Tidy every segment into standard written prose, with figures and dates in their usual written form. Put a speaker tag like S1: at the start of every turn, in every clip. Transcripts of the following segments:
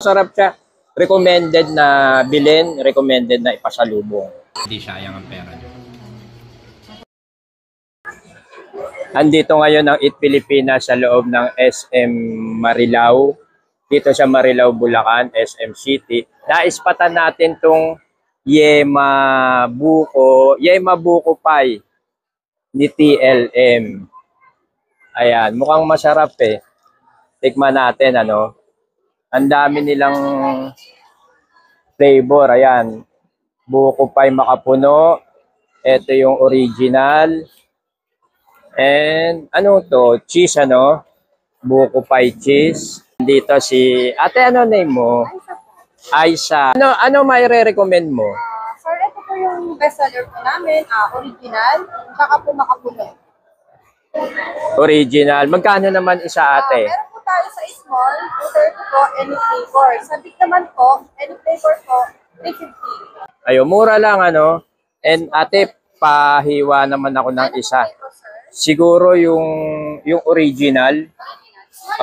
S1: Sarap siya. Recommended na bilhin, recommended na ipasalubong. Hindi sayang ang pera niyo. Andito ngayon ang Eat Pilipinas sa loob ng SM Marilao. Dito sa Marilao, Bulacan, SM City. Naispatan natin tong Yema Buko Pie ni TLM. Ayan, mukhang masarap eh. Tikman natin ano. Ang dami nilang flavor. Ayan. Buko pie makapuno. Ito yung original. And ano to? Cheese ano? Buko pie cheese. Dito si... Ate, ano name mo? Aisha. Ano may re-recommend mo?
S2: Sir, ito po yung bestseller po namin. Original. Tsaka po makapuno.
S1: Original. Magkano naman isa ate?
S2: Meron po tayo sa small. 230 po, any flavor. Sa big naman po, any flavor po, 350.
S1: Ayo, mura lang ano. And ate, pahiwa naman ako ng isa. Siguro yung original.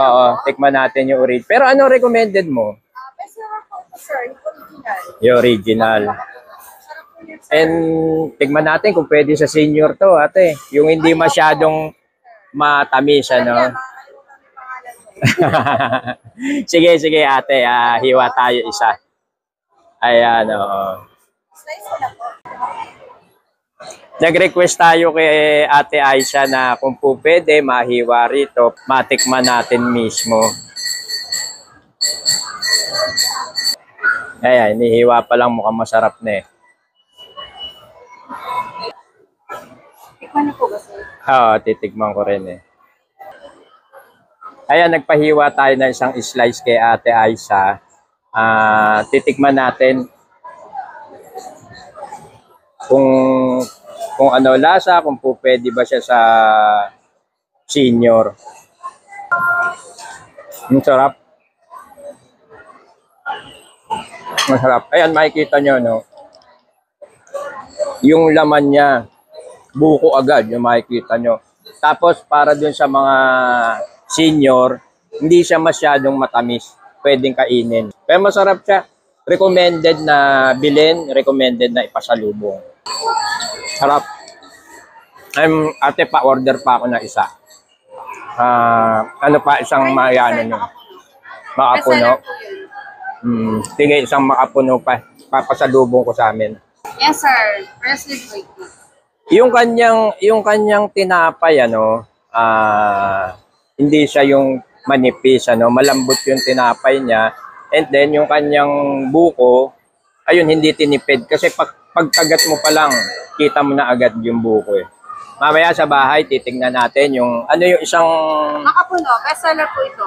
S1: Oo, tikman natin yung original. Pero ano recommended mo?
S2: Bestseller po ito, sir. Yung original.
S1: Yung original.
S2: Sarap po yun, sir.
S1: And tikman natin kung pwede sa senior to, ate. Yung hindi masyadong matamis, ano. Sige, ate. Hiwa tayo isa. Ayan, oo.
S2: Slice ko na po.
S1: Nag-request tayo kay Ate Aisha na kung po pwede mahiwa rito, matikman natin mismo. Ayan, inihiwa pa lang, mukhang masarap na eh.
S2: Tikman na po ba, sir?
S1: Oo, titikman ko rin eh. Ayan, nagpahiwa tayo ng isang slice kay Ate Aisha. Titikman natin kung ano lasa, kung po pwede ba siya sa senior. Ang sarap. Masarap. Ayan, makikita nyo, no? Yung laman niya, buko agad, yung makikita nyo. Tapos, para dun sa mga senior, hindi siya masyadong matamis. Pwedeng kainin. Pero masarap siya. Recommended na bilhin, recommended na ipasalubong. Sarap. Ate, pa-order pa ako na isa. Ano pa, isang mayano nyo? Makapuno. Sige, isang makapuno pa. Papasalubong ko sa amin.
S2: Yes, sir. Freshly baked.
S1: Yung kanyang tinapay, ano, hindi siya yung manipis, ano, malambot yung tinapay niya. And then, yung kanyang buko, ayun, hindi tinipid. Kasi pagkagat mo pa lang, kita mo na agad yung buko eh. Mamaya sa bahay, titingnan natin yung, ano yung isang...
S2: Makapuno. Bestseller po ito.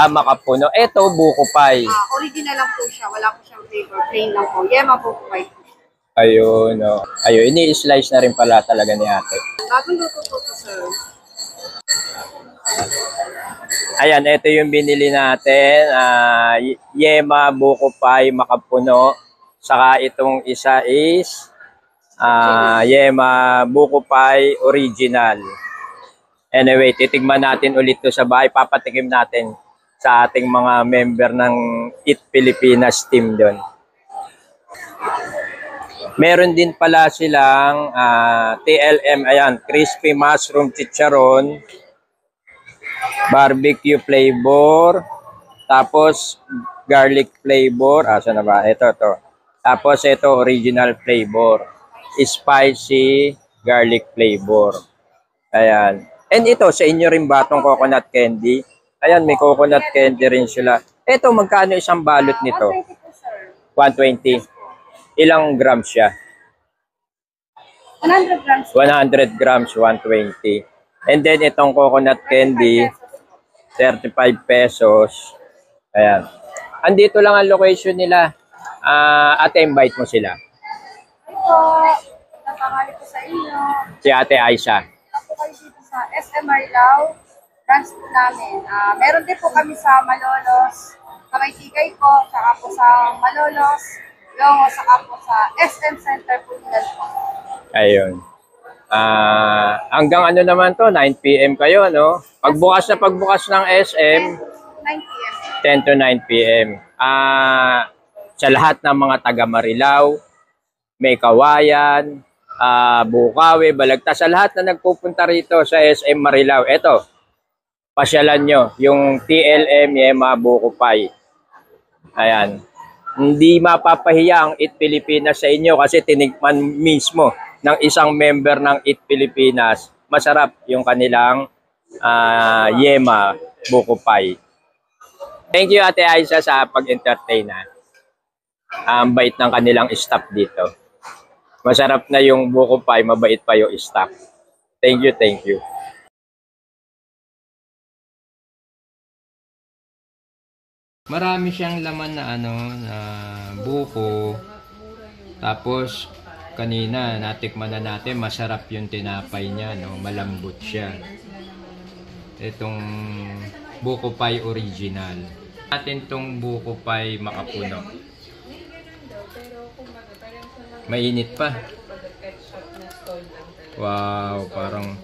S1: Makapuno. Ito, buko pie.
S2: Original lang po siya. Wala po siyang flavor. Plain lang po. Yema po po.
S1: Ayun, no. Ayun, ini-slice na rin pala talaga ni ate.
S2: Bagong luto po ito, sir.
S1: Ayan, ito yung binili natin. Yema Buko Pie Makapuno. Saka itong isa is Yema Buko Pie Original. Anyway, titigman natin ulit to sa bahay. Papatikim natin sa ating mga member ng Eat Pilipinas team doon. Meron din pala silang TLM, ayan, crispy mushroom chicharon, barbecue flavor, tapos garlic flavor, saan na ba? Ito. Tapos ito, original flavor, spicy garlic flavor. Ayan. And ito, sa inyo rin ba itong coconut candy? Ayan, may coconut candy rin sila. Ito, magkano isang balot nito?
S2: 120 po, sir.
S1: 120. Ilang grams siya?
S2: 100 grams.
S1: 100 grams, 120. And then itong coconut candy, 35 pesos. Ayan. Andito lang ang location nila. Ate, invite mo sila.
S2: Ito, napangali ko sa inyo.
S1: Si Ate Aisha.
S2: Ako kayo dito sa SM Marilao. Branch po namin. Meron din po kami sa Malolos, Kamaytigay po, saka po sa Malolos, Longo, saka po sa SM Center po nila po.
S1: Ayun. Hanggang ano naman to, 9 PM kayo, no? Pagbukas ng SM,
S2: 9 PM.
S1: 10 to 9 p.m. Sa lahat ng mga taga Marilao, may Kawayan, Bukawi, Balagtas, sa lahat na nagpupunta rito sa SM Marilao, eto, pasyalan nyo yung TLM Yema Buko Pie. Ayan. Hindi mapapahiya ang Eat Pilipinas sa inyo kasi tinikman mismo ng isang member ng Eat Pilipinas. Masarap yung kanilang Yema Buko Pie. Thank you Ate Aisha sa pag-entertain. Ang bait ng kanilang staff dito. Masarap na yung buko pie, mabait pa yung staff. Thank you, thank you. Marami siyang laman na na buko. Tapos kanina natikman na natin, masarap yung tinapay niya, no? Malambot siya. Itong buko pie original. Natin tong buko pie makapuno. Mainit pa. Wow, parang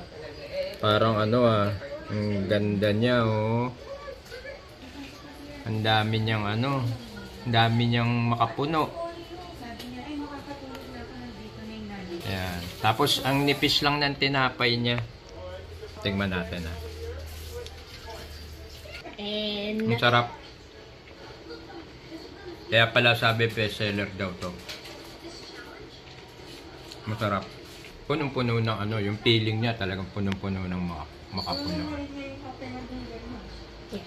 S1: ang ganda niya, oh. Ang dami niyang makapuno. Ayan. Tapos ang nipis lang ng tinapay niya. Tingnan natin, Ang sarap. Kaya pala sabi bestseller daw to. Masarap. Punong-puno ng yung feeling niya talagang punong-puno ng makapuno.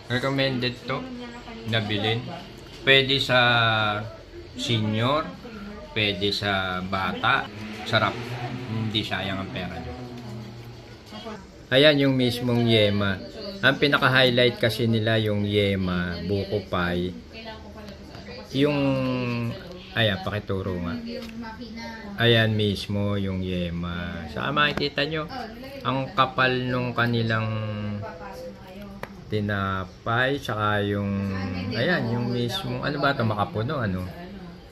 S1: Recommended to na bilhin. Pwede sa senior, pwede sa bata. Sarap. Hindi sayang ang pera niyo. Ayan yung mismong Yema. Ang pinaka-highlight kasi nila yung Yema Buko Pie. Yung ayan, pakituro nga. Ayan mismo yung Yema. Saka makikita nyo, ang kapal nung kanilang tinapay, saka yung, ayan, yung mismo, ano ba ito, makapuno,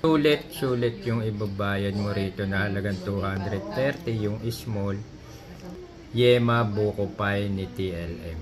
S1: Sulit yung ibabayad mo rito na halagang 230, yung small Yema Buko Pie ni TLM.